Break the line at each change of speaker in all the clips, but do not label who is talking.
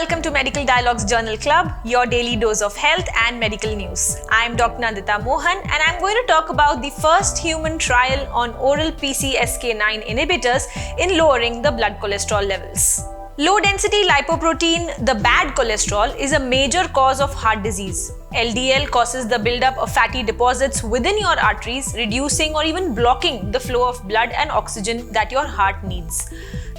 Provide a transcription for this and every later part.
welcome to Medical Dialogues Journal Club, your daily dose of health and medical news. I am Dr. Nandita Mohan and I am going to talk about the first human trial on oral PCSK9 inhibitors in lowering the blood cholesterol levels. Low-density lipoprotein, the bad cholesterol, is a major cause of heart disease. LDL causes the buildup of fatty deposits within your arteries, reducing or even blocking the flow of blood and oxygen that your heart needs.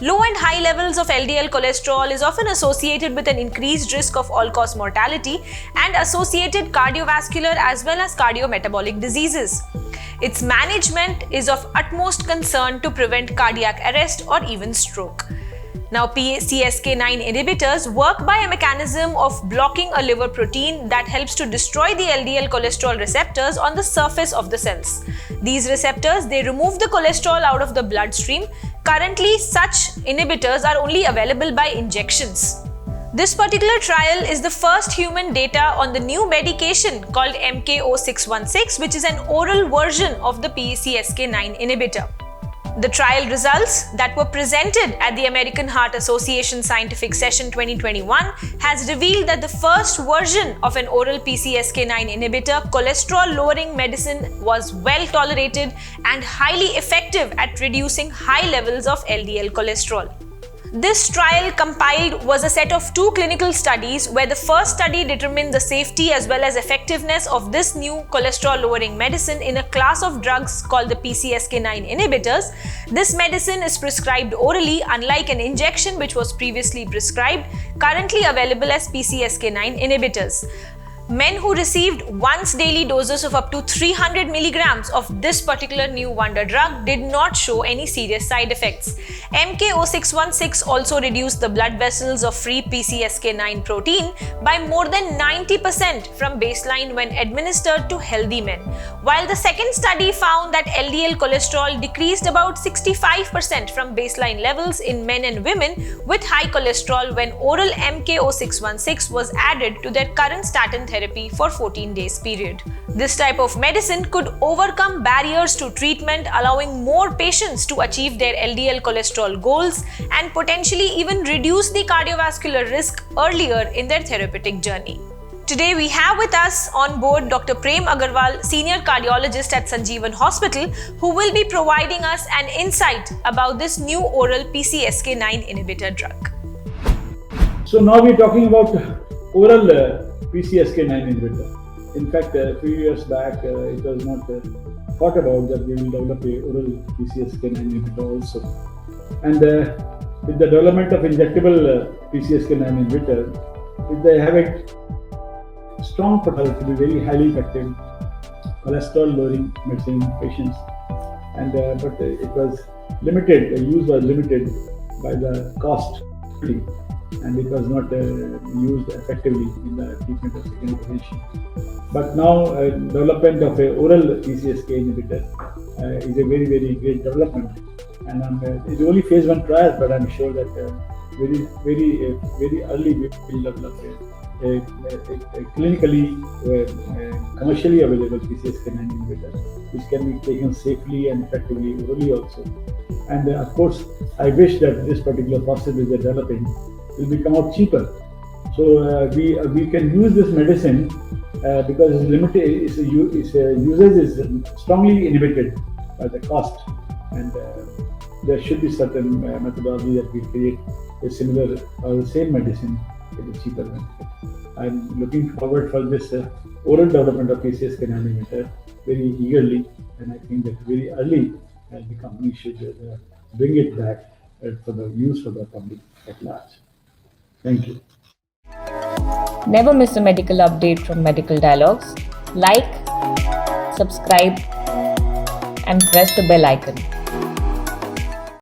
Low and high levels of LDL cholesterol is often associated with an increased risk of all-cause mortality and associated cardiovascular as well as cardiometabolic diseases. Its management is of utmost concern to prevent cardiac arrest or even stroke. Now, PCSK9 inhibitors work by a mechanism of blocking a liver protein that helps to destroy the LDL cholesterol receptors on the surface of the cells. These receptors, they remove the cholesterol out of the bloodstream. Currently, such inhibitors are only available by injections. This particular trial is the first human data on the new medication called MK-0616, which is an oral version of the PCSK9 inhibitor. The trial results that were presented at the American Heart Association Scientific Session 2021 has revealed that the first version of an oral PCSK9 inhibitor cholesterol-lowering medicine was well tolerated and highly effective at reducing high levels of LDL cholesterol. This trial compiled was a set of two clinical studies where the first study determined the safety as well as effectiveness of this new cholesterol-lowering medicine in a class of drugs called the PCSK9 inhibitors. This medicine is prescribed orally, unlike an injection which was previously prescribed, currently available as PCSK9 inhibitors. Men who received once daily doses of up to 300 milligrams of this particular new wonder drug did not show any serious side effects. MK-0616 also reduced the blood vessels of free PCSK9 protein by more than 90% from baseline when administered to healthy men, while the second study found that LDL cholesterol decreased about 65% from baseline levels in men and women with high cholesterol when oral MK-0616 was added to their current statin therapy for 14 days period. This type of medicine could overcome barriers to treatment, allowing more patients to achieve their LDL cholesterol goals and potentially even reduce the cardiovascular risk earlier in their therapeutic journey. Today we have with us on board Dr. Prem Agarwal, Senior Cardiologist at Sanjeevan Hospital, who will be providing us an insight about this new oral PCSK9 inhibitor drug.
So now we're talking about oral PCSK9 inhibitor. In fact, a few years back, it was not thought about that we will develop a oral PCSK9 inhibitor also. And with the development of injectable PCSK9 inhibitor, if they have a strong potential to be very highly effective cholesterol-lowering medicine in patients, and but it was limited. The use was limited by the cost, and it was not used effectively in the treatment of secondary prevention. But now, development of an oral PCSK inhibitor is a very, very great development. And it's only phase 1 trial, but I'm sure that very early we will develop a clinically, commercially available PCSK9 inhibitor, which can be taken safely and effectively orally also. And of course, I wish that this particular process we are developing will become out cheaper. So we can use this medicine because its limited, its usage is strongly inhibited by the cost, and there should be certain methodology that we create a similar or the same medicine with a cheaper benefit. I'm looking forward for this oral development of PCSK9 inhibitor very eagerly, and I think that very early the company should bring it back for the use of the public at large. Thank you.
Never miss a medical update from Medical Dialogues. Like, subscribe, and press the bell icon.